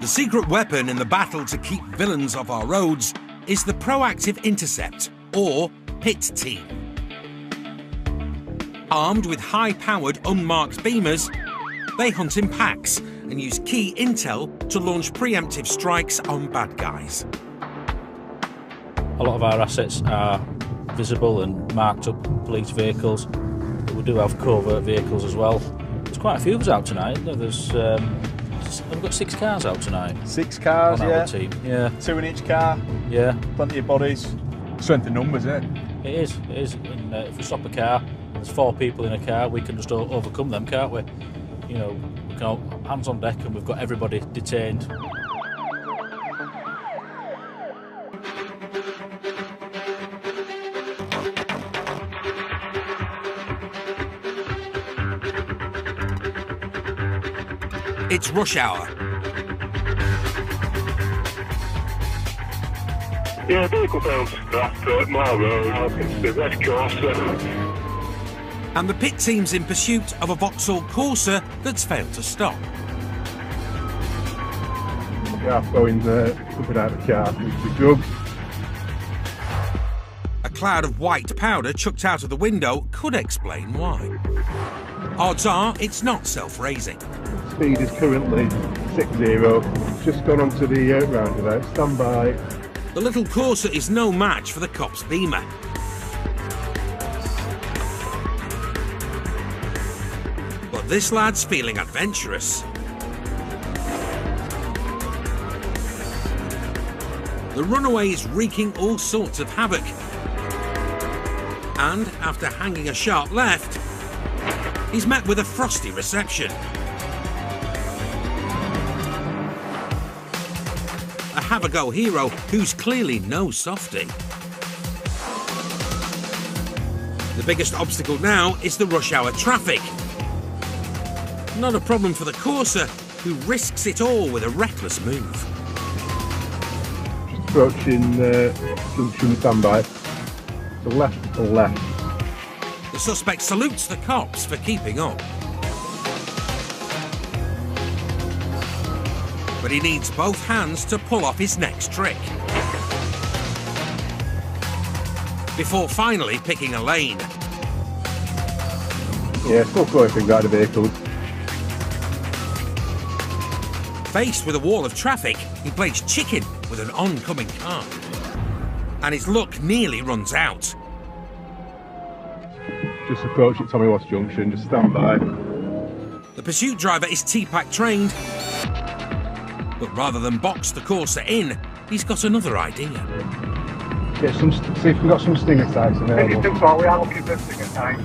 The secret weapon in the battle to keep villains off our roads is the proactive Intercept, or pit team. Armed with high-powered unmarked beamers, they hunt in packs and use key intel to launch preemptive strikes on bad guys. A lot of our assets are visible and marked up police vehicles, but we do have covert vehicles as well. There's quite a few of us out tonight. We've got 6 cars out tonight. 6 cars, on our team. Yeah. 2 in each car. Yeah. Plenty of bodies. Strength in numbers, isn't it? It is. And if we stop a car, there's 4 people in a car, we can just overcome them, can't we? You know, we can all hands on deck and we've got everybody detained. It's rush hour. Yeah, vehicle found scrapped at my road. It's the red Corsa. And the pit team's in pursuit of a Vauxhall Corsa that's failed to stop. Yeah, going something out of the car with drugs. A cloud of white powder chucked out of the window could explain why. Odds are it's not self-raising. Speed is currently 60. Just gone onto the roundabout. Stand by. The little Corsa is no match for the cop's beamer. But this lad's feeling adventurous. The runaway is wreaking all sorts of havoc. And after hanging a sharp left, he's met with a frosty reception. A have-a-go hero who's clearly no softie. The biggest obstacle now is the rush hour traffic. Not a problem for the Corsa, who risks it all with a reckless move. Just approaching junction, standby. To left, to left. The suspect salutes the cops for keeping on. But he needs both hands to pull off his next trick. Before finally picking a lane. Yeah, still throwing things out of the vehicles. Faced with a wall of traffic, he plays chicken with an oncoming car. And his luck nearly runs out. Just approaching Tommy Watts Junction, just stand by. The pursuit driver is T-Pack trained, but rather than box the Corsa in, he's got another idea. See if we've got some stinger sights available. We are looking for stinger sights.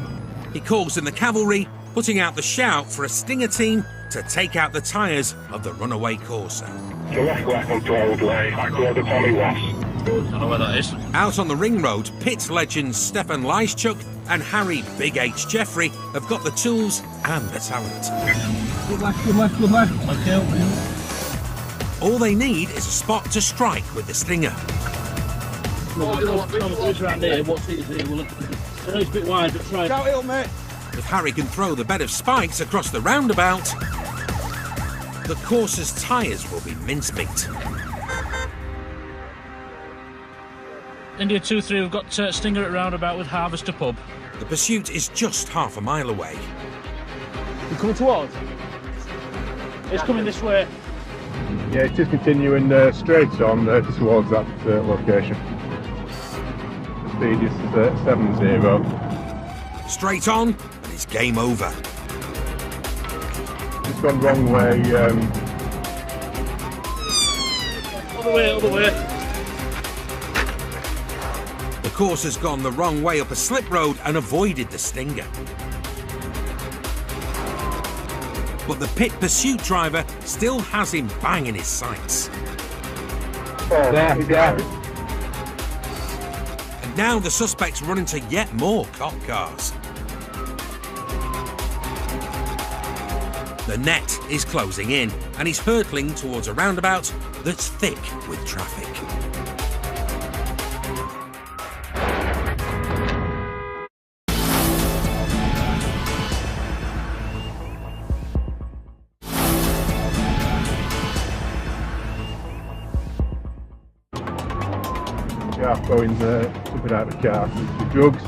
He calls in the cavalry, putting out the shout for a stinger team to take out the tyres of the runaway Corsa. To left onto Old Way, back to the Tommy Watts. I don't know where that is. Out on the ring road, pit legends Stefan Leischuk and Harry Big H Jeffrey have got the tools and the talent. Good left. Okay. All they need is a spot to strike with the stinger. It's a bit wide, but try. Shout it up, mate. If Harry can throw the bed of spikes across the roundabout, the Corsa's tyres will be mincemeat. India 2-3, we've got Stinger at roundabout with Harvester Pub. The pursuit is just half a mile away. You coming towards? It's coming this way. Yeah, it is continuing straight on towards that location. The speed is 70. Straight on, and it's game over. It's gone wrong way. Other way. The Corsa's gone the wrong way up a slip road and avoided the stinger. But the pit pursuit driver still has him bang in his sights. There. And now the suspect's run into yet more cop cars. The net is closing in, and he's hurtling towards a roundabout that's thick with traffic. half going jumping out of the car with drugs.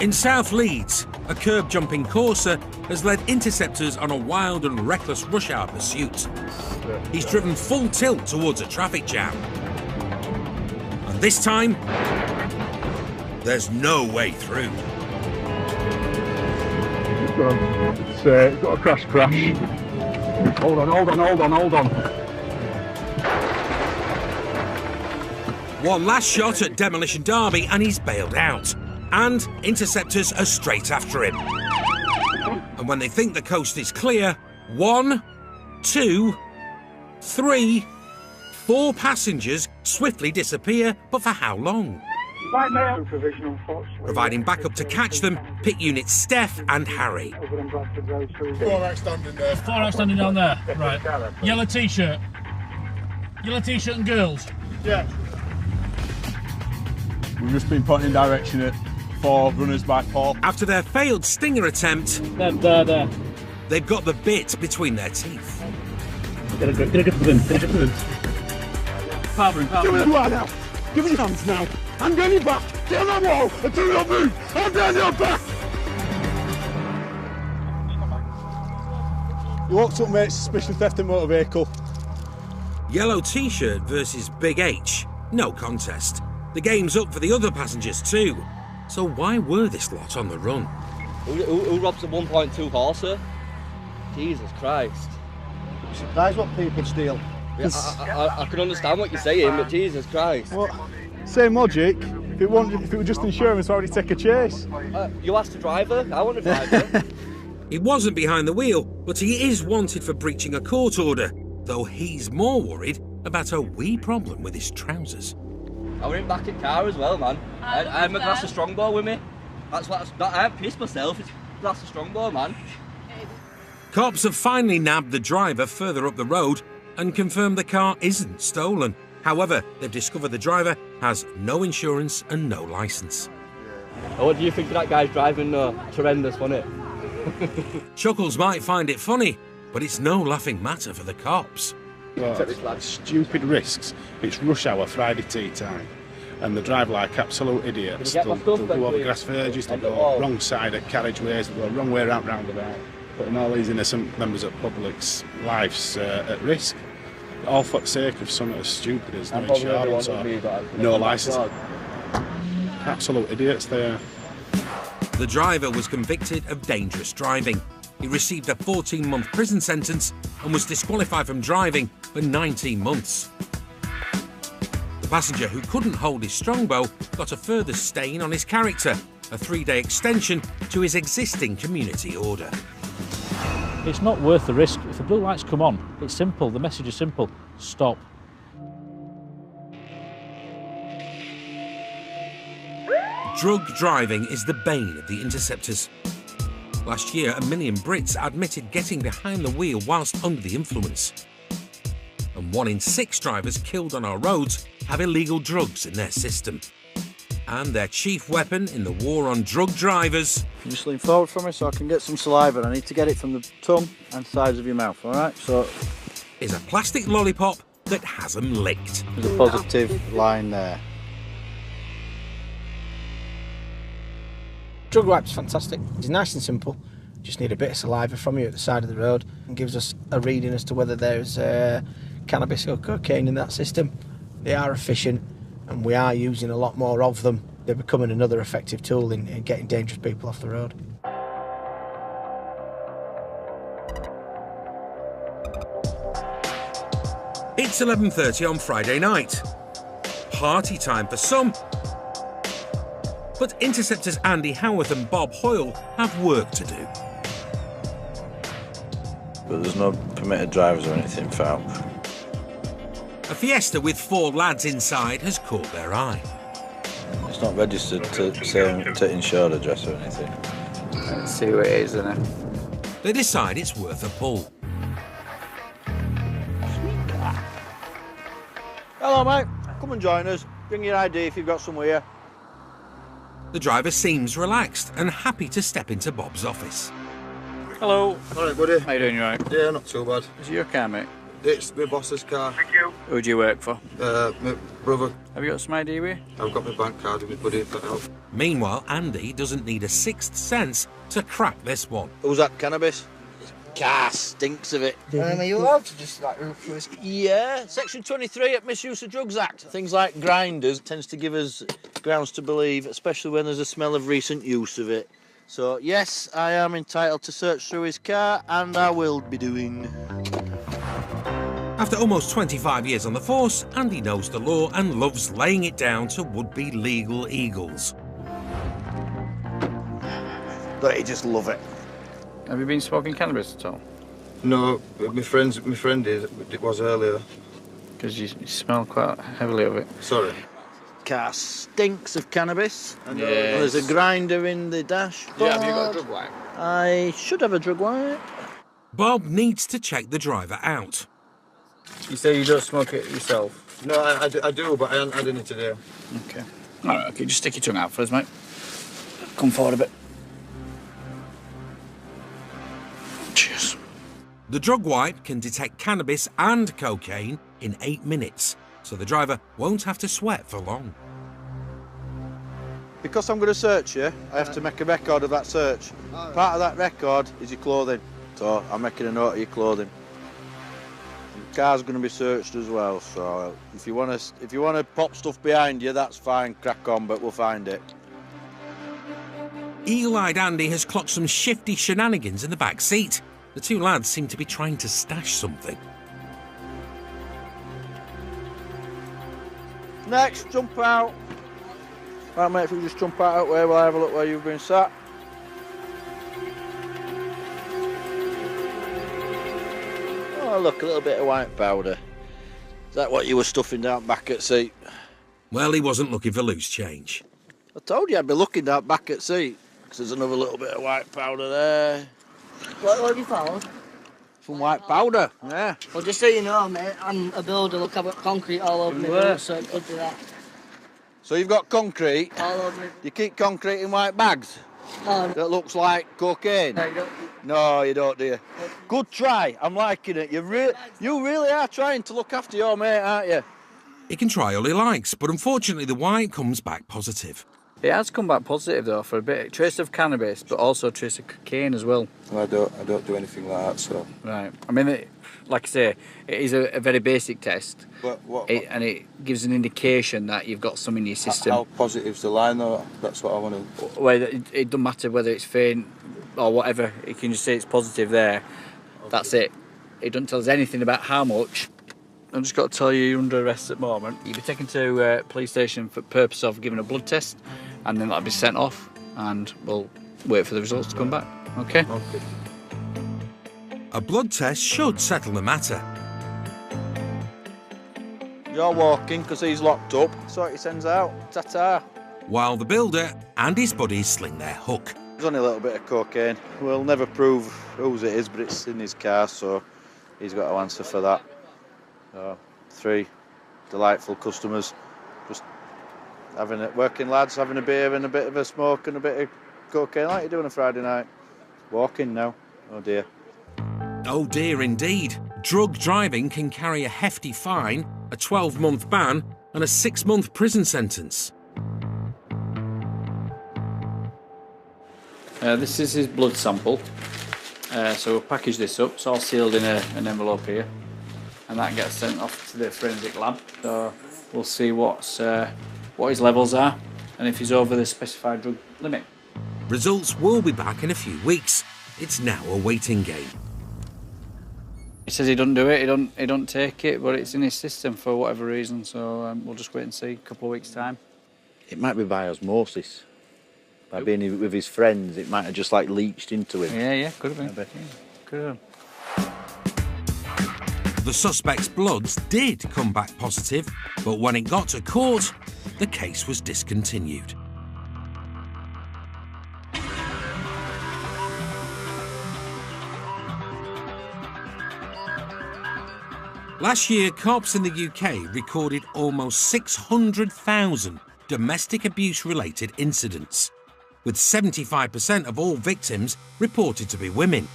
In South Leeds, a curb-jumping Corsa has led interceptors on a wild and reckless rush hour pursuit. He's driven full tilt towards a traffic jam. And this time, there's no way through. It's got a crash. Hold on. One last shot at Demolition Derby and he's bailed out. And interceptors are straight after him. And when they think the coast is clear, 1, 2, 3, 4 passengers swiftly disappear, but for how long? Providing backup to catch them, pit units Steph and Harry. 4 outstanding there. 4 outstanding down there. Right. Yellow t-shirt. Yellow t-shirt and girls. Yeah. We've just been pointing direction at 4 runners by Paul. After their failed stinger attempt, There. they've got the bit between their teeth. Get a grip with him. Power him. Now. Give me your hands now. I'm getting you back. Get on that wall and do your move. I'm down your back. You walked up, mate. Suspicion of theft in motor vehicle. Yellow t-shirt versus Big H. No contest. The game's up for the other passengers too. So why were this lot on the run? Who robs a 1.2 Corsa? Jesus Christ. I'm surprised what people steal. Yeah, I can understand what you're saying, but Jesus Christ. Well, same logic. If it were just insurance, why would he take a chase? You asked the driver, I want a driver. He wasn't behind the wheel, but he is wanted for breaching a court order, though he's more worried about a wee problem with his trousers. I were in back in car as well, man. I had my glass of Strongbow with me. I pissed myself, it's a glass of Strongbow, man. Cops have finally nabbed the driver further up the road and confirmed the car isn't stolen. However, they've discovered the driver has no insurance and no licence. What do you think of that guy's driving? It's horrendous, wasn't it? Chuckles might find it funny, but it's no laughing matter for the cops. Stupid risks. It's rush hour, Friday tea time, and they drive like absolute idiots. They'll go over grass verges, they'll go wrong side of carriageways, they'll go wrong way around roundabout, putting all these innocent members of public's lives at risk. All for the sake of something as stupid as no insurance or no licence. Absolute idiots they are. The driver was convicted of dangerous driving. He received a 14-month prison sentence and was disqualified from driving for 19 months. The passenger who couldn't hold his strongbow got a further stain on his character, a 3-day extension to his existing community order. It's not worth the risk. If the blue lights come on, it's simple. The message is simple. Stop. Drug driving is the bane of the interceptors. Last year, 1 million Brits admitted getting behind the wheel whilst under the influence. And 1 in 6 drivers killed on our roads have illegal drugs in their system. And their chief weapon in the war on drug drivers... Just lean forward for me so I can get some saliva. I need to get it from the tongue and sides of your mouth, all right? So... is a plastic lollipop that has them licked. There's a positive line there. Drug wipe's fantastic. It's nice and simple. Just need a bit of saliva from you at the side of the road and gives us a reading as to whether there's cannabis or cocaine in that system. They are efficient and we are using a lot more of them. They're becoming another effective tool in getting dangerous people off the road. It's 11:30 on Friday night. Party time for some. But Interceptors Andy Howarth and Bob Hoyle have work to do. But there's no permitted drivers or anything foul. A Fiesta with 4 lads inside has caught their eye. It's not registered to insured address or anything. Let's see who it is, isn't it? They decide it's worth a pull. Hello, mate. Come and join us. Bring your ID if you've got somewhere. The driver seems relaxed and happy to step into Bob's office. Hello. All right, buddy. How you doing, you right? Yeah, not too bad. Is it your car, mate? It's my boss's car. Thank you. Who do you work for? My brother. Have you got some idea with you? I've got my bank card with my buddy if that helps. Meanwhile, Andy doesn't need a sixth sense to crack this one. Who's that cannabis? Car stinks of it. Are you allowed to just like root through his... Yeah, Section 23 at Misuse of Drugs Act. Things like grinders tends to give us grounds to believe, especially when there's a smell of recent use of it. So yes, I am entitled to search through his car, and I will be doing. After almost 25 years on the force, Andy knows the law and loves laying it down to would-be legal eagles. Don't you just love it? Have you been smoking cannabis at all? No, my friend is. It was earlier. Because you smell quite heavily of it. Sorry. Car stinks of cannabis. And Yes. there's a grinder in the dash. Yeah, have you got a drug wipe? I should have a drug wipe. Bob needs to check the driver out. You say you don't smoke it yourself? No, I do, but I haven't had any today. Okay. All right, okay, just stick your tongue out for us, mate. Come forward a bit. Cheers. The drug wipe can detect cannabis and cocaine in 8 minutes, so the driver won't have to sweat for long. Because I'm going to search you, I have to make a record of that search. Part of that record is your clothing. So I'm making a note of your clothing. And the car's going to be searched as well, so if you want to pop stuff behind you, that's fine, crack on, but we'll find it. Eagle-eyed Andy has clocked some shifty shenanigans in the back seat. The two lads seem to be trying to stash something. Next, jump out. Right, mate, if you just jump out where we'll have a look where you've been sat. Oh, look, a little bit of white powder. Is that what you were stuffing down back at seat? Well, he wasn't looking for loose change. I told you I'd be looking down back at seat, because there's another little bit of white powder there. What have you found? Some white powder, yeah. Well, just so you know, mate, I'm a builder. Look, I've got concrete all over me room, so it could be that. So you've got concrete? All over me. You keep concrete in white bags? No. That looks like cocaine? No, you don't. No, you don't, do you? Good try, I'm liking it. You really are trying to look after your mate, aren't you? He can try all he likes, but unfortunately the wipe comes back positive. It has come back positive though for a bit. Trace of cannabis, but also a trace of cocaine as well. I don't do anything like that, so. Right. I mean, like I say, it is a very basic test. But and it gives an indication that you've got some in your system. How positive's the line though? That's what I want to. Well, it doesn't matter whether it's faint or whatever. You can just say it's positive there. Okay. That's it. It doesn't tell us anything about how much. I've just got to tell you, you're under arrest at the moment. You'll be taken to police station for the purpose of giving a blood test, and then that'll be sent off, and we'll wait for the results to come back. Okay? Okay. A blood test should settle the matter. You're walking because he's locked up. So he sends out. Ta-ta. While the builder and his buddies sling their hook. There's only a little bit of cocaine. We'll never prove whose it is, but it's in his car, so he's got to answer for that. So, 3 delightful customers, just working lads, having a beer and a bit of a smoke and a bit of cocaine like you do on a Friday night. Walking now. Oh dear. Oh dear indeed. Drug driving can carry a hefty fine, a 12-month ban and a 6-month prison sentence. This is his blood sample. So we'll package this up. It's all sealed in an envelope here. And that gets sent off to the forensic lab. So we'll see what his levels are and if he's over the specified drug limit. Results will be back in a few weeks. It's now a waiting game. He says he doesn't do it, he don't take it, but it's in his system for whatever reason. So we'll just wait and see a couple of weeks' time. It might be by osmosis. By being with his friends, it might have just like leached into him. Yeah, could have been. Yeah, could have been. The suspect's bloods did come back positive, but when it got to court, the case was discontinued. Last year, cops in the UK recorded almost 600,000 domestic abuse-related incidents, with 75% of all victims reported to be women.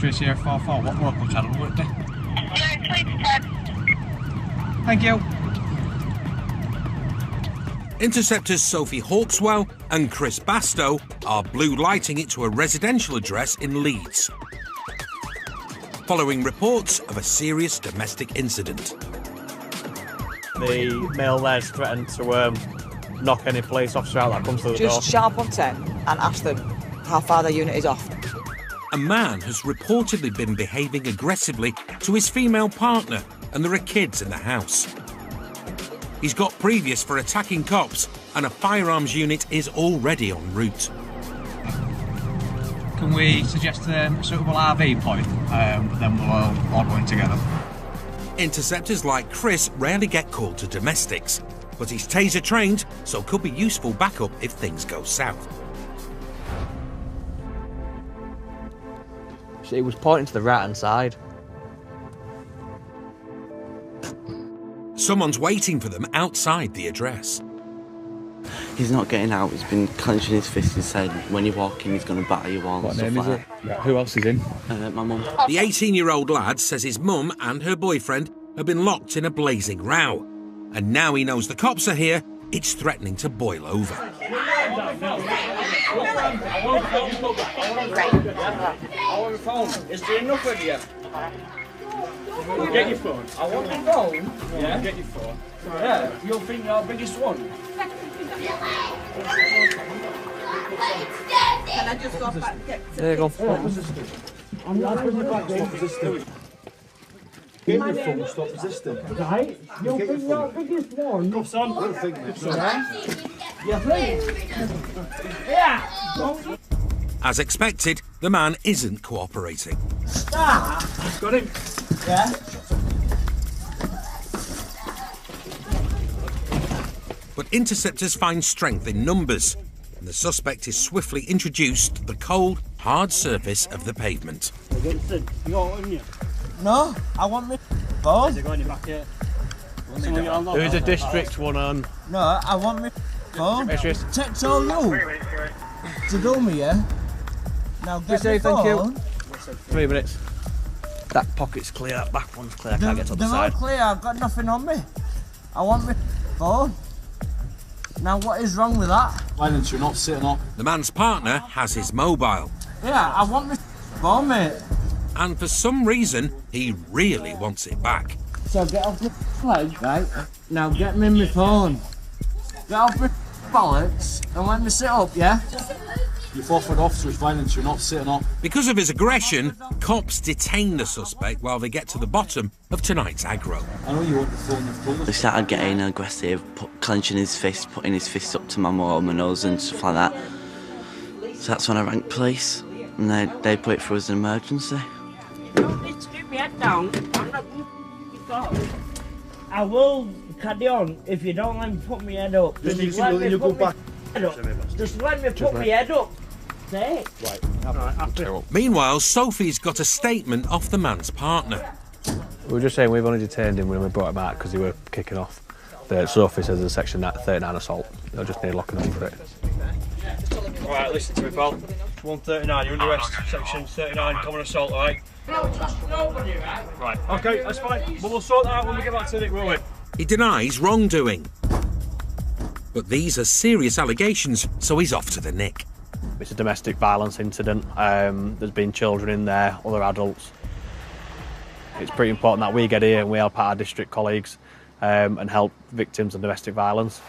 X-ray Sierra 44, what local channel would it be? Yeah, it's 10. Thank you. Interceptors Sophie Hawkswell and Chris Bastow are blue lighting it to a residential address in Leeds, following reports of a serious domestic incident. The male there's threatened to knock any police officer out that comes to the door. Just sharp on 10 and ask them how far their unit is off. A man has reportedly been behaving aggressively to his female partner, and there are kids in the house. He's got previous for attacking cops, and a firearms unit is already en route. Can we suggest a suitable RV point? Then we'll all go in together. Interceptors like Chris rarely get called to domestics, but he's taser trained, so could be useful backup if things go south. It was pointing to the right-hand side. Someone's waiting for them outside the address. He's not getting out, he's been clenching his fist and said when you walk in he's going to batter you all. What and name stuff is like it? Yeah, who else is in? My mum. The 18-year-old lad says his mum and her boyfriend have been locked in a blazing row, and now he knows the cops are here, it's threatening to boil over. I want a phone. Is there enough with you? Get your phone. I want my phone. Yeah. Get your phone. Yeah, you'll think you're our biggest one. Can I just go back? There you go. I'm not going back. Stop resisting. Get your phone. Stop resisting. Right? You'll think you're the biggest one. Go son. I don't think so. Yeah, please. Yeah. As expected, the man isn't cooperating. Got him. Yeah. But interceptors find strength in numbers, and the suspect is swiftly introduced to the cold, hard surface of the pavement. No, I want my phone. Is it going back here? There is a district one on. No, I want my phone. Text all you to do me, yeah? Now get my phone. 3 minutes. That pocket's clear, that back one's clear. I can't get to the They're all side. clear, I've got nothing on me. I want my phone. Now what is wrong with that? Why didn't you not sitting up? The man's partner has his mobile, Yeah, I want my phone, mate. and for some reason, he really wants it back. So get off the ledge, right? Now get me my phone. Get off my bollocks and let me sit up, yeah? You fought for an officer's violence, you're not sitting up. Because of his aggression, cops detain the suspect while they get to the bottom of tonight's aggro. I know you want the phone, you've told us. He started getting aggressive, clenching his fist, putting his fist up to my mum, my nose and stuff like that. So that's when I rang police, and they put it through as an emergency. You don't need to keep my head down. I'm not going to I will carry on if you don't let me put my head up. Just let me put my head up. Just let me put my head up. Say it. Right. Meanwhile, Sophie's got a statement off the man's partner. We were just saying we've only detained him when we brought him out because he were kicking off. The Sophie says there's a section 39 assault. They'll just need locking up for it. Right, listen to me, pal. 139, you're under arrest. Section 39, common assault, alright? Right, okay, that's fine. But we'll sort that out when we get back to Nick, will we? He denies wrongdoing. But these are serious allegations, so he's off to the Nick. It's a domestic violence incident. There's been children in there, other adults. It's pretty important that we get here and we help our district colleagues and help victims of domestic violence.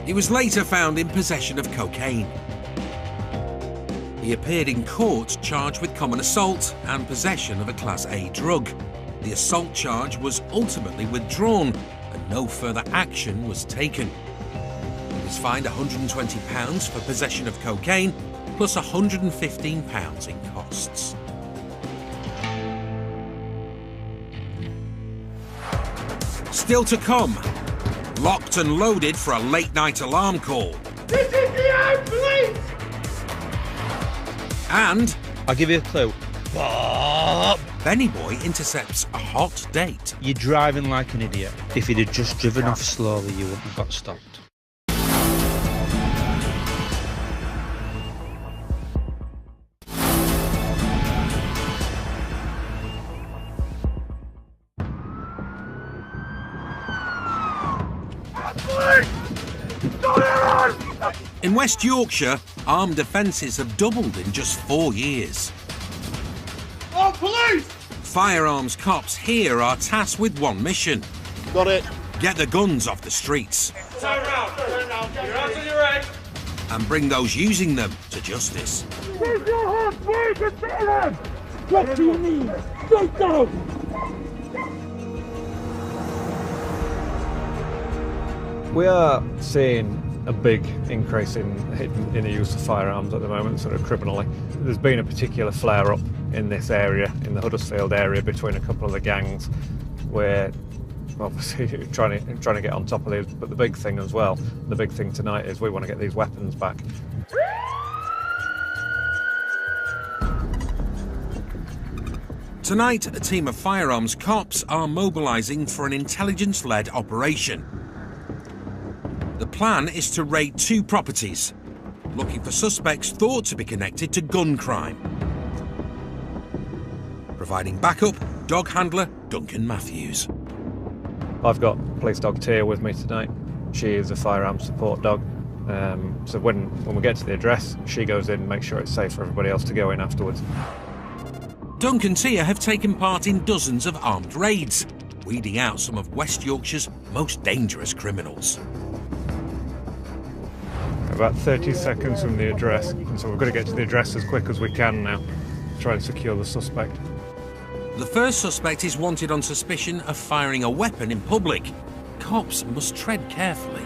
He was later found in possession of cocaine. He appeared in court charged with common assault and possession of a Class A drug. The assault charge was ultimately withdrawn and no further action was taken. He was fined £120 for possession of cocaine plus £115 in costs. Still to come, locked and loaded for a late-night alarm call. This is the armed police! And I'll give you a clue. Benny Boy intercepts a hot date. You're driving like an idiot. If you'd have just driven off slowly, you wouldn't have got stopped. In West Yorkshire, armed offences have doubled in just 4 years. Oh, police! Firearms cops here are tasked with one mission. Got it. Get the guns off the streets. Turn round, you're out on your head. And bring those using them to justice. Where's your hands? Where you them? Drop to your knees. Straight down. We are seeing a big increase in the use of firearms at the moment, sort of criminally. There's been a particular flare-up in this area, in the Huddersfield area, between a couple of the gangs, where obviously trying to get on top of these. But the big thing as well, the big thing tonight is we want to get these weapons back. Tonight, a team of firearms cops are mobilising for an intelligence-led operation. The plan is to raid 2 properties, looking for suspects thought to be connected to gun crime. Providing backup, dog handler Duncan Matthews. I've got police dog Tia with me tonight. She is a firearms support dog. So when we get to the address, she goes in and makes sure it's safe for everybody else to go in afterwards. Dunk and Tia have taken part in dozens of armed raids, weeding out some of West Yorkshire's most dangerous criminals. About 30 seconds from the address, and so we've got to get to the address as quick as we can now to try and secure the suspect. The first suspect is wanted on suspicion of firing a weapon in public. Cops must tread carefully.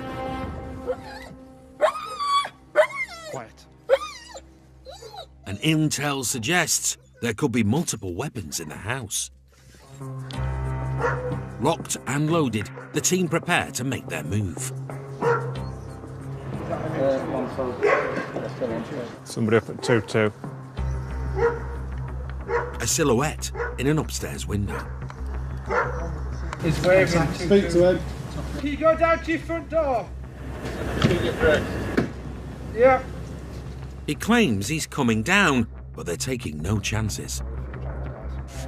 Quiet. And intel suggests there could be multiple weapons in the house. Locked and loaded, the team prepare to make their move. Somebody up at 2-2. A silhouette in an upstairs window. He's waving. Speak to him. Can you go down to your front door? Yeah. He claims he's coming down, but they're taking no chances.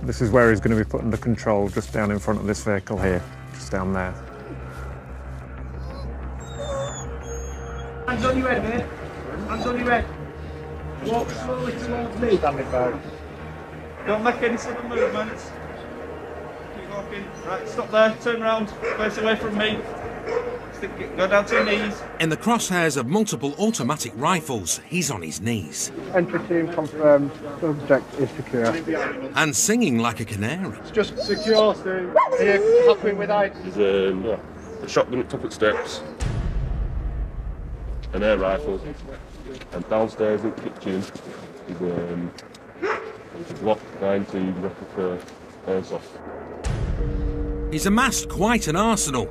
This is where he's going to be put under control, just down in front of this vehicle here, just down there. Hands on your head, mate. Hands on your head. Walk slowly towards me. Standing back. Don't make any sudden movements. Keep walking. Right, stop there. Turn round. Face away from me. Go down to your knees. In the crosshairs of multiple automatic rifles, he's on his knees. Entry team confirmed. Subject is secure. And singing like a canary. It's just secure, Steve. Are you happy with that? There's a shotgun at top of the steps. An air rifle, and downstairs in the kitchen is a Glock 19 replica airsoft. He's amassed quite an arsenal,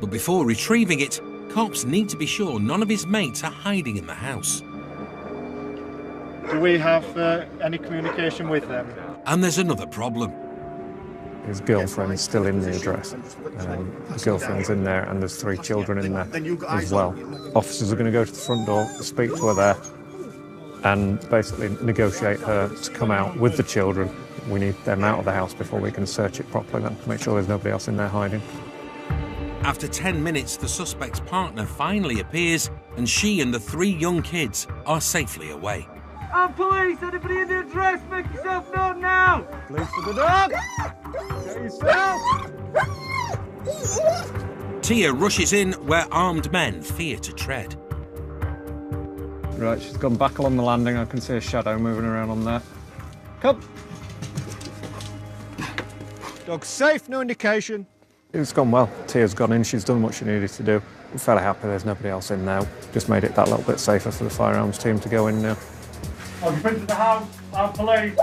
but before retrieving it, cops need to be sure none of his mates are hiding in the house. Do we have any communication with them? And there's another problem. His girlfriend is still in the address. The girlfriend's in there, and there's 3 children in there as well. Officers are going to go to the front door, speak to her there, and basically negotiate her to come out with the children. We need them out of the house before we can search it properly, then, to make sure there's nobody else in there hiding. After 10 minutes, the suspect's partner finally appears, and she and the 3 young kids are safely away. I'm police! Anybody in the address? Make yourself known now! Police for the dog! Get yourself! Tia rushes in where armed men fear to tread. Right, she's gone back along the landing. I can see a shadow moving around on there. Come! Dog's safe, no indication. It's gone well. Tia's gone in, she's done what she needed to do. I'm fairly happy there's nobody else in now. Just made it that little bit safer for the firearms team to go in now. Occupant of the house, I'm police.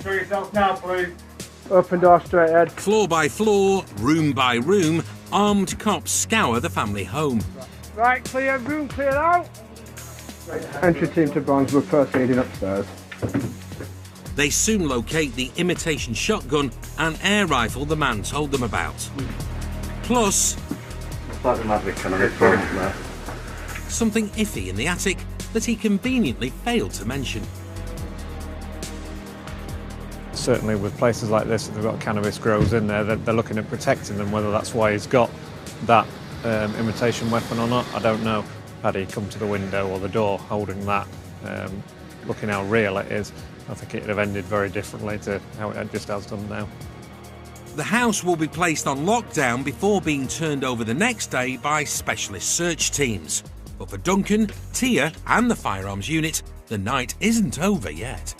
Show yourself now, please. Open door straight ahead. Floor by floor, room by room, armed cops scour the family home. Right, clear, room cleared out. Entry team to Bronze, we're proceeding upstairs. They soon locate the imitation shotgun and air rifle the man told them about. Plus, something iffy in the attic that he conveniently failed to mention. Certainly with places like this, if they've got cannabis grows in there, they're looking at protecting them, whether that's why he's got that imitation weapon or not, I don't know. Had he come to the window or the door holding that, looking how real it is, I think it'd have ended very differently to how it just has done now. The house will be placed on lockdown before being turned over the next day by specialist search teams. But for Duncan, Tia and the firearms unit, the night isn't over yet.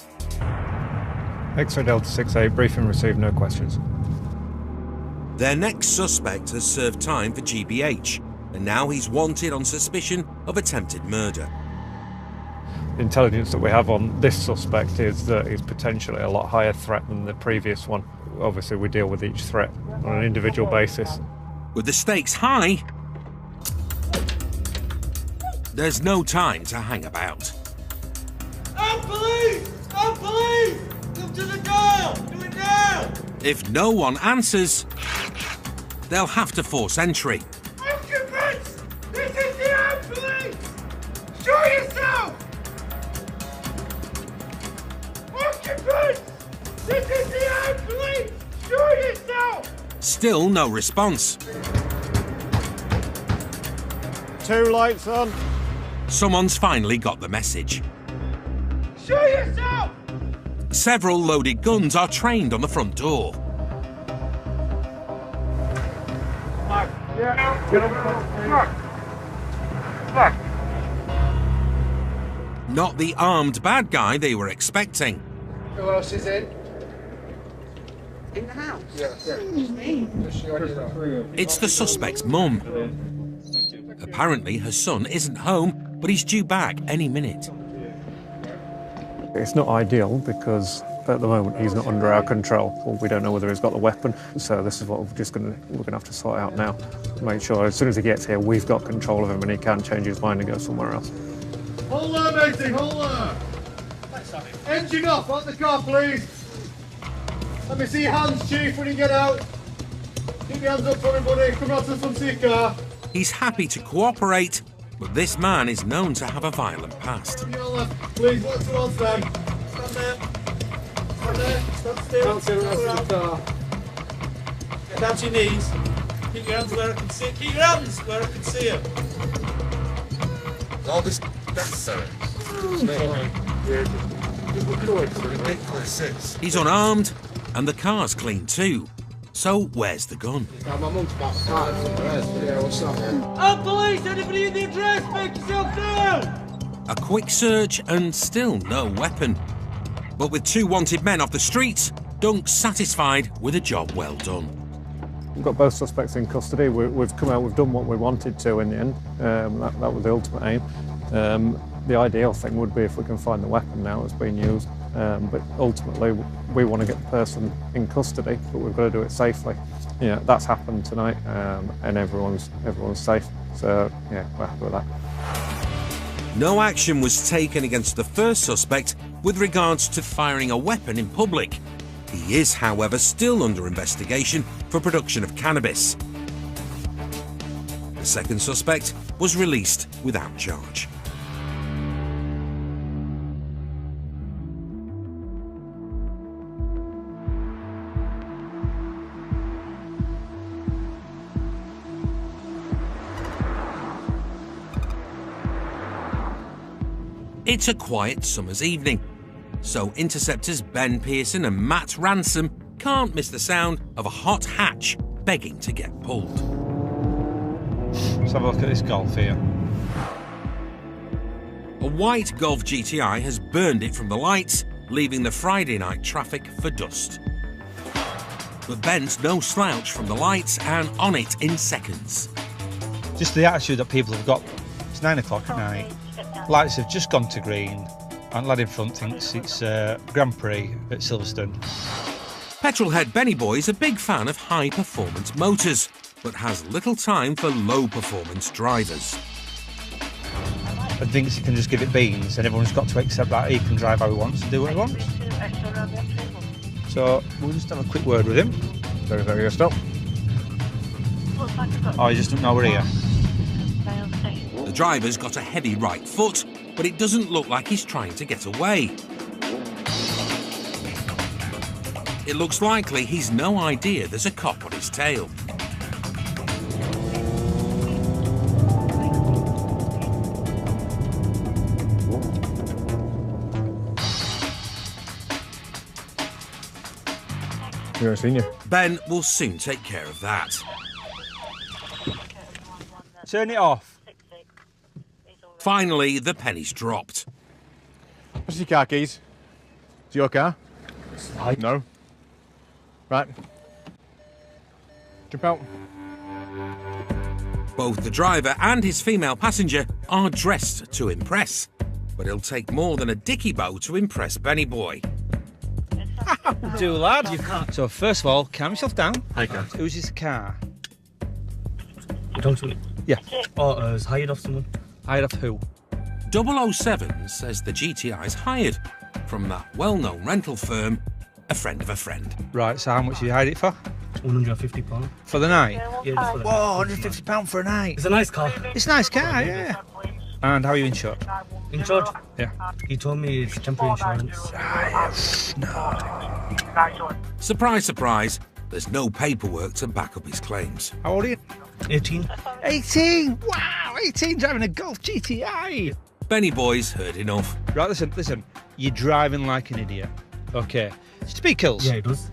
X-ray Delta 68, briefing received, no questions. Their next suspect has served time for GBH, and now he's wanted on suspicion of attempted murder. The intelligence that we have on this suspect is that he's potentially a lot higher threat than the previous one. Obviously, we deal with each threat on an individual basis. With the stakes high, there's no time to hang about. I'm police! I'm police! Come to the door! Do it now! If no one answers, they'll have to force entry. Occupants! This is the armed police! Show yourself! Occupants! This is the armed police! Show yourself! Still no response. 2 lights on. Someone's finally got the message. Show yourself! Several loaded guns are trained on the front door. Not the armed bad guy they were expecting. Who else is in? In the house? Yes. It's the suspect's mum. Apparently her son isn't home, but he's due back any minute. It's not ideal because at the moment he's not under our control. We don't know whether he's got the weapon, so this is what we're gonna have to sort out now. Make sure as soon as he gets here, we've got control of him and he can change his mind and go somewhere else. Hold on, matey, hold on. Engine off, out the car, please. Let me see your hands, Chief, when you get out. Keep your hands up for everybody. Come out to the front of your car. He's happy to cooperate, but this man is known to have a violent past. On your left, please, look towards them. Stand there. Stand there. Stand still. Don't turn around to the car. Get down to your knees. Keep your hands where I can see. Keep your hands where I can see them. All this necessary. He's unarmed, and the car's clean too. So where's the gun? My mum's back somewhere else. Yeah, what's up? Oh, police! Anybody in the address? Make yourself known! A quick search and still no weapon. But with 2 wanted men off the streets, Dunk's satisfied with a job well done. We've got both suspects in custody. We've come out, we've done what we wanted to in the end. That was the ultimate aim. The ideal thing would be if we can find the weapon now that's being used. But ultimately, we want to get the person in custody, but we've got to do it safely. Yeah, that's happened tonight, and everyone's safe. So yeah, we're happy with that. No action was taken against the first suspect with regards to firing a weapon in public. He is, however, still under investigation for production of cannabis. The second suspect was released without charge. It's a quiet summer's evening, so Interceptors Ben Pearson and Matt Ransom can't miss the sound of a hot hatch begging to get pulled. Let's have a look at this Golf here. A white Golf GTI has burned it from the lights, leaving the Friday night traffic for dust. But Ben's no slouch from the lights and on it in seconds. Just the attitude that people have got. It's 9 o'clock at night. Lights have just gone to green, and lad in front thinks it's Grand Prix at Silverstone. Petrolhead Benny Boy is a big fan of high-performance motors, but has little time for low-performance drivers. And thinks he can just give it beans, and everyone's got to accept that he can drive how he wants and do what he wants. So we'll just have a quick word with him. Very, very good stop. Oh, he just doesn't know we're here. The driver's got a heavy right foot, but it doesn't look like he's trying to get away. It looks likely he's no idea there's a cop on his tail. never seen you. Ben will soon take care of that. Turn it off. Finally, the penny's dropped. What's your car keys? It's your car? No. Right. Jump out. Both the driver and his female passenger are dressed to impress, but it'll take more than a dicky bow to impress Benny Boy. Do, lad. You can't. So, first of all, calm yourself down. Hi, car. Who's his car? You talking to me? Yeah. Oh, it's hired off someone. Hired off who? 007 says the GTI's hired from that well-known rental firm, a friend of a friend. Right, so how much have you hired it for? £150. For the night? Yeah, just for the Whoa, £150 for a night. It's a nice car. It's a nice car, yeah. And how are you insured? Insured? Yeah. He told me it's temporary insurance. No. Surprise, surprise, there's no paperwork to back up his claims. How old are you? 18. 18? Wow, 18 driving a Golf GTI. Benny Boy's heard enough. Right, listen. You're driving like an idiot. Okay. Speakers. Yeah, it does.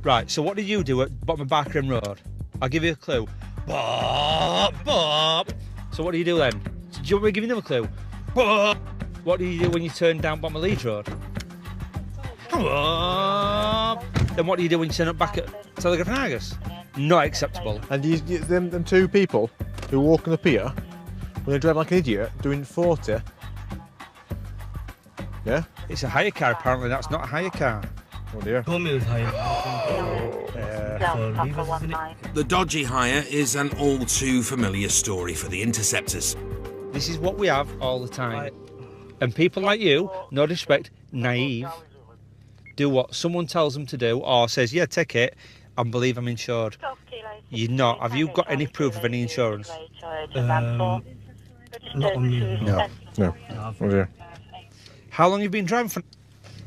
Right, so what did you do at bottom of Barker Road? I'll give you a clue. Bop, bop. So what do you do then? Do you want me to give you another clue? Bop. What do you do when you turn down bottom of Leeds Road? Bop. Then what do you do when you turn up back at Telegraph and Argus? Not acceptable. And them two people who walk on the pier, when they drive like an idiot, doing 40. Yeah? It's a hire car, apparently. That's not a hire car. Oh dear. Told me it was hired. The dodgy hire is an all too familiar story for the Interceptors. This is what we have all the time. And people like you, no disrespect, naive, do what someone tells them to do or says, yeah, take it, and believe I'm insured. You're not. Have you got any proof of any insurance? Not on me. No. Oh dear. How long have you been driving for?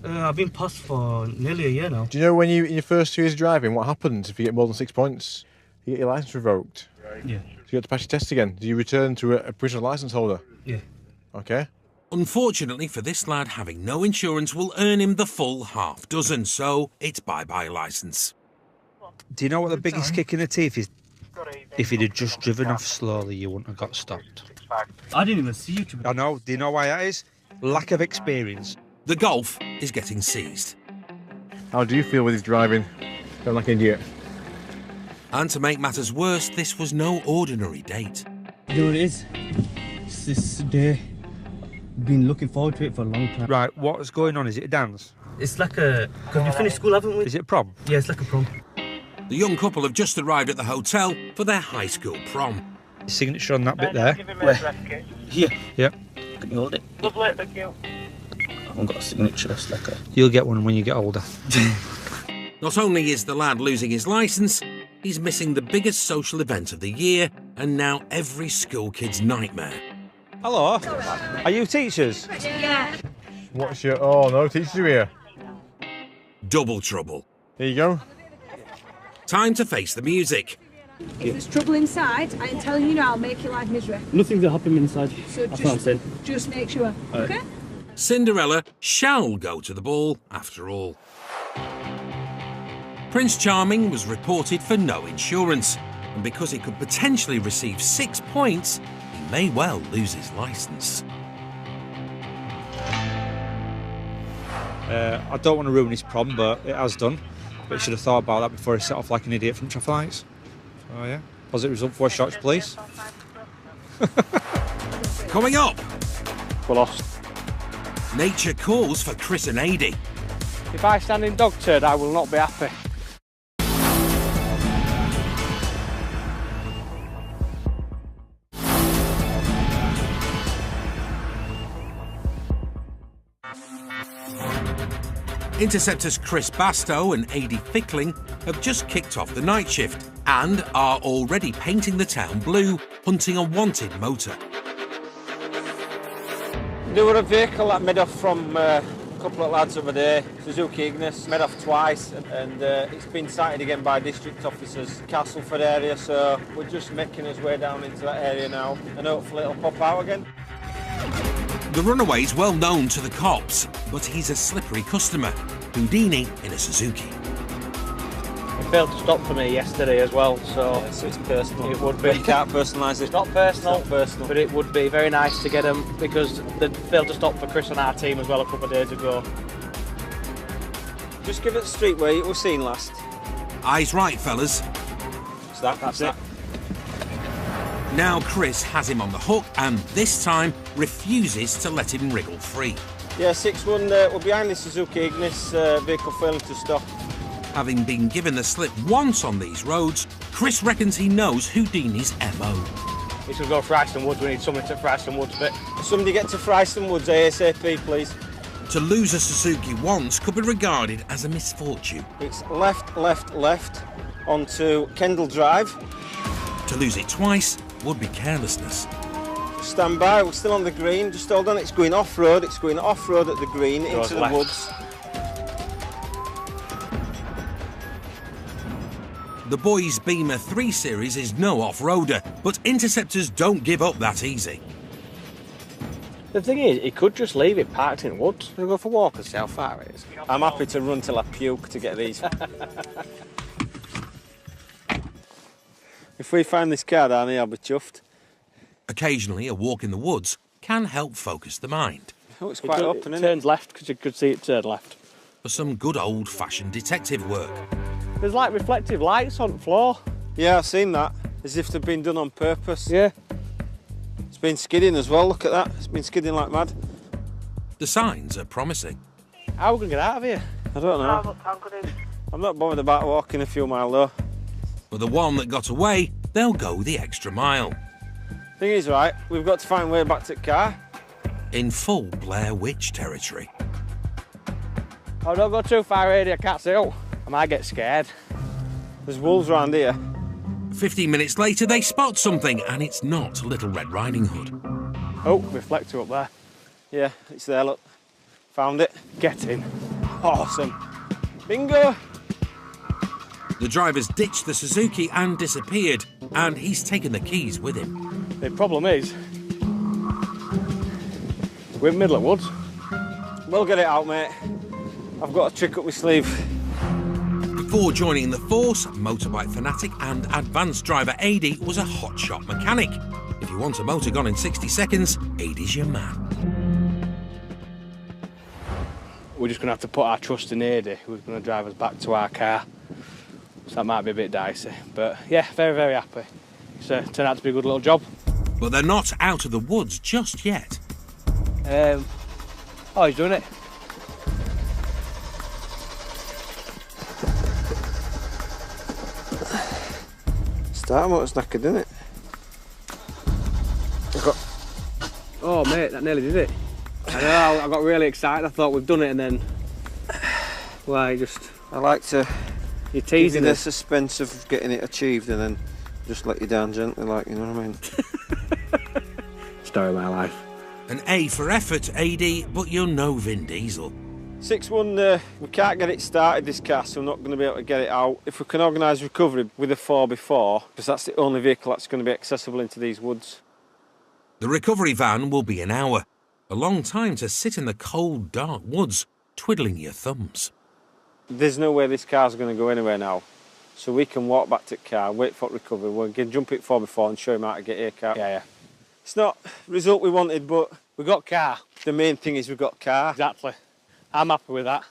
I've been passed for nearly a year now. Do you know when you in your first 2 years of driving, what happens if you get more than 6 points? You get your licence revoked. Yeah. So you have to pass your test again. Do you return to a provisional licence holder? Yeah. Okay. Unfortunately for this lad, having no insurance will earn him the full half dozen, so it's bye-bye licence. Do you know what the biggest kick in the teeth is? If he'd have just driven off slowly, you wouldn't have got stopped. I didn't even see you. I know. Do you know why that is? Lack of experience. The Golf is getting seized. How do you feel with his driving? Don't like an idiot. And to make matters worse, this was no ordinary date. You know what it is? It's this day. Been looking forward to it for a long time. Right, what's going on? Is it a dance? It's like a... Because we finished school, haven't we? Is it a prom? Yeah, it's like a prom. The young couple have just arrived at the hotel for their high school prom. Signature on that bit there. Where? Here. Yep. Can you hold it? Lovely, thank you. I haven't got a signature, it's like a... You'll get one when you get older. Not only is the lad losing his licence, he's missing the biggest social event of the year and now every school kid's nightmare. Hello. Are you teachers? Yeah. What's your... Oh no, teachers are here. Double trouble. Here you go. Time to face the music. If there's trouble inside, I'm telling you now, I'll make your life misery. Nothing's gonna happen inside. So That's what I'm saying. just make sure, okay? Cinderella shall go to the ball after all. Prince Charming was reported for no insurance, and because he could potentially receive 6 points, he may well lose his licence. I don't want to ruin his prom, but it has done. But he should have thought about that before he set off like an idiot from traffic lights. Oh yeah. Positive result for shots, please. Coming up, We're lost. nature calls for Chris and Ady. If I stand in dog turd, I will not be happy. Interceptors Chris Bastow and Ady Fickling have just kicked off the night shift and are already painting the town blue, hunting a wanted motor. There were a vehicle that made off from a couple of lads over there, Suzuki Ignis, made off twice, and it's been sighted again by district officers, Castleford area, so we're just making his way down into that area now, and hopefully it'll pop out again. The runaway's well known to the cops, but he's a slippery customer. Houdini in a Suzuki. failed to stop for me yesterday as well, so, yeah, so it's personal. It would be. You can't personalise it. It's not personal, It's not personal. but it would be very nice to get them because they failed to stop for Chris on our team as well a couple of days ago. Just give it the street where it was seen last. Eyes right, fellas. So that's it. Now Chris has him on the hook and this time refuses to let him wriggle free. Yeah, 6-1, we're behind the Suzuki Ignis vehicle failing to stop. Having been given the slip once on these roads, Chris reckons he knows Houdini's MO. He should go Fryston Woods. We need something to Fryston Woods bit. Somebody get to Fryston Woods ASAP, please. To lose a Suzuki once could be regarded as a misfortune. It's left, left, left onto Kendall Drive. To lose it twice would be carelessness. Stand by, we're still on the green. Just hold on, it's going off-road. It's going off-road at the green into the woods. The boys' Beamer 3 Series is no off-roader, but Interceptors don't give up that easy. The thing is, he could just leave it parked in the woods. We'll go for a walk and see how far it is. I'm happy to run till I puke to get these. If we find this car down here, I'll be chuffed. Occasionally, a walk in the woods can help focus the mind. Oh, it's quite open, it isn't it? turns left because you could see it turn left. For some good old-fashioned detective work. There's like reflective lights on the floor. Yeah, I've seen that. As if they've been done on purpose. Yeah. It's been skidding as well, look at that. It's been skidding like mad. The signs are promising. How are we going to get out of here? I don't know. I'm not bothered about walking a few miles though. For the one that got away, they'll go the extra mile. Thing is, right, we've got to find a way back to the car. In full Blair Witch territory. Oh, don't go too far, Eddie, I can't see out. I might get scared. There's wolves around here. 15 minutes later, they spot something, and it's not Little Red Riding Hood. Oh, reflector up there. Yeah, it's there, look. Found it. Get in. Awesome. Bingo! The driver's ditched the Suzuki and disappeared, and he's taken the keys with him. The problem is, we're in the middle of woods. We'll get it out, mate. I've got a trick up my sleeve. Before joining the force, motorbike fanatic and advanced driver Adi was a hotshot mechanic. If you want a motor gone in 60 seconds, Adi's your man. We're just going to have to put our trust in Adi, who's going to drive us back to our car. So that might be a bit dicey. But yeah, very, very happy. It's turned out to be a good little job. But they're not out of the woods just yet. Oh, he's doing it. Start motor's knackered, isn't it? Oh, mate, that nearly did it. I know, I got really excited. I thought we've done it, and then, well, I like to you're teasing give you the us. suspense of getting it achieved, and then just let you down gently, like, you know what I mean? Story of my life. An A for effort, Adi, but you're no Vin Diesel. 6-1, we can't get it started, this car, so we're not going to be able to get it out. If we can organise recovery with a 4x4, because that's the only vehicle that's going to be accessible into these woods. The recovery van will be an hour. A long time to sit in the cold, dark woods, twiddling your thumbs. There's no way this car's going to go anywhere now. So we can walk back to the car, wait for recovery, we'll jump it 4x4 and show him how to get here car. Yeah. It's not the result we wanted, but we got car. The main thing is we got car. Exactly. I'm happy with that.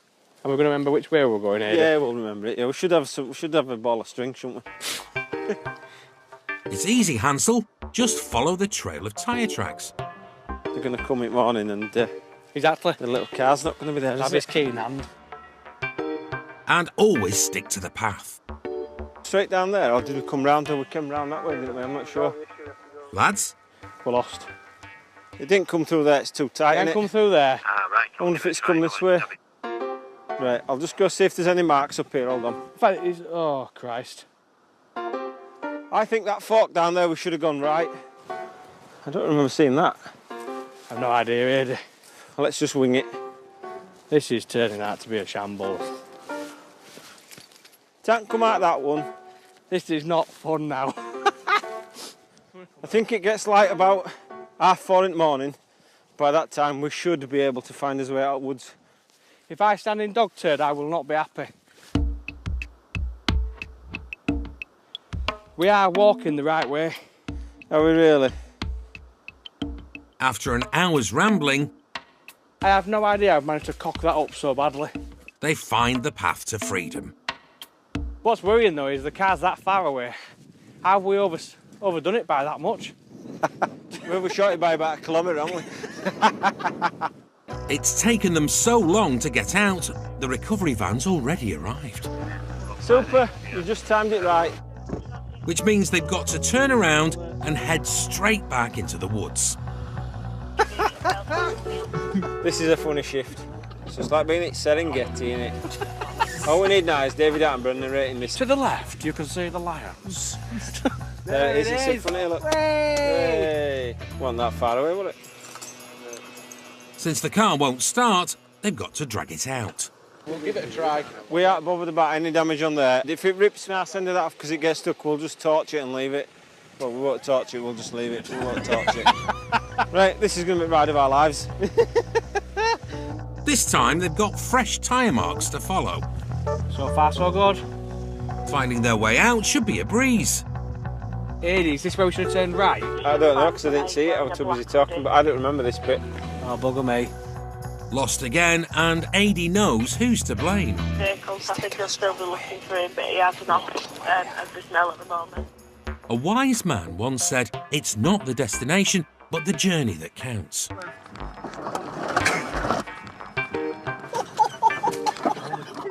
And we're going to remember which way we're going here. Yeah, we'll remember it. Yeah, we should have a ball of string, shouldn't we? It's easy, Hansel. Just follow the trail of tyre tracks. They're going to come in the morning and exactly. The little car's not going to be there, Have his key in hand. And always stick to the path. Straight down there, or did we come round? Or we came round that way, didn't we? I'm not sure. Lads? We're lost. It didn't come through there, it's too tight, It didn't come through there. I wonder if it's come this way. Right, I'll just go see if there's any marks up here, hold on. In fact, it is, oh Christ. I think that fork down there we should have gone right. I don't remember seeing that. I've no idea, Eddie. Well, let's just wing it. This is turning out to be a shambles. Can't come out that one. This is not fun now. I think it gets light about 4:30 in the morning. By that time we should be able to find his way out of woods. If I stand in dog turd, I will not be happy. We are walking the right way. Are we really? After an hour's rambling, I have no idea I've managed to cock that up so badly. they find the path to freedom. What's worrying though is the car's that far away. How have we overdone it by that much? We overshot it by about a kilometre, haven't we? It's taken them so long to get out, the recovery van's already arrived. Super, you just timed it right. Which means they've got to turn around and head straight back into the woods. This is a funny shift. It's just like being at Serengeti, innit? All we need now is David Attenborough narrating this. To the left, you can see the lions. There it is. It's so funny, look. Hey. Wasn't that far away, was it? Since the car won't start, they've got to drag it out. We'll give it a try. We aren't bothered about any damage on there. If it rips an arse end of that off because it gets stuck, we'll just torch it and leave it. Well, we won't torch it, we'll just leave it. We won't torch it. Right, this is going to be the ride of our lives. This time, they've got fresh tyre marks to follow. So far, so good. Finding their way out should be a breeze. Adi, is this where we should have turned right? I don't know, because I didn't see it. I was too busy talking, but I don't remember this bit. Oh, bugger me. Lost again, and Adi knows who's to blame. Vehicles, I think they'll still be looking for him, but he has an office at the smell at the moment. A wise man once said, it's not the destination, but the journey that counts.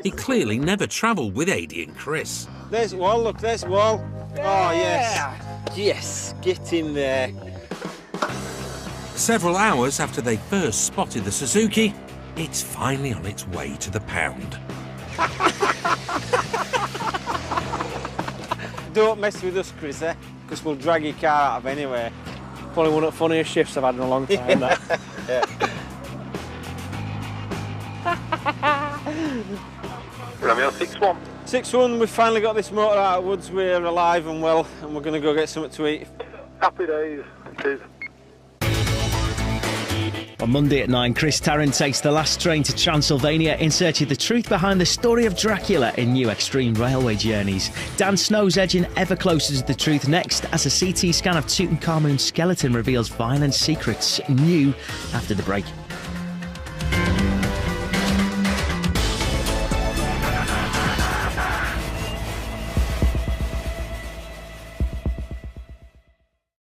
He clearly never travelled with Adi and Chris. There's the wall, look, there's the wall. Oh, yes. Yes, get in there. Several hours after they first spotted the Suzuki, it's finally on its way to the pound. Don't mess with us, Chris, eh? Because we'll drag your car out of anywhere. Probably one of the funniest shifts I've had in a long time, that. Romeo 6-1. 6-1, we've finally got this motor out of the woods. We're alive and well, and we're going to go get something to eat. Happy days. Cheers. On Monday at 9, Chris Tarrant takes the last train to Transylvania in search of the truth behind the story of Dracula in new extreme railway journeys. Dan Snow's edging ever closer to the truth next as a CT scan of Tutankhamun's skeleton reveals violent secrets. New after the break.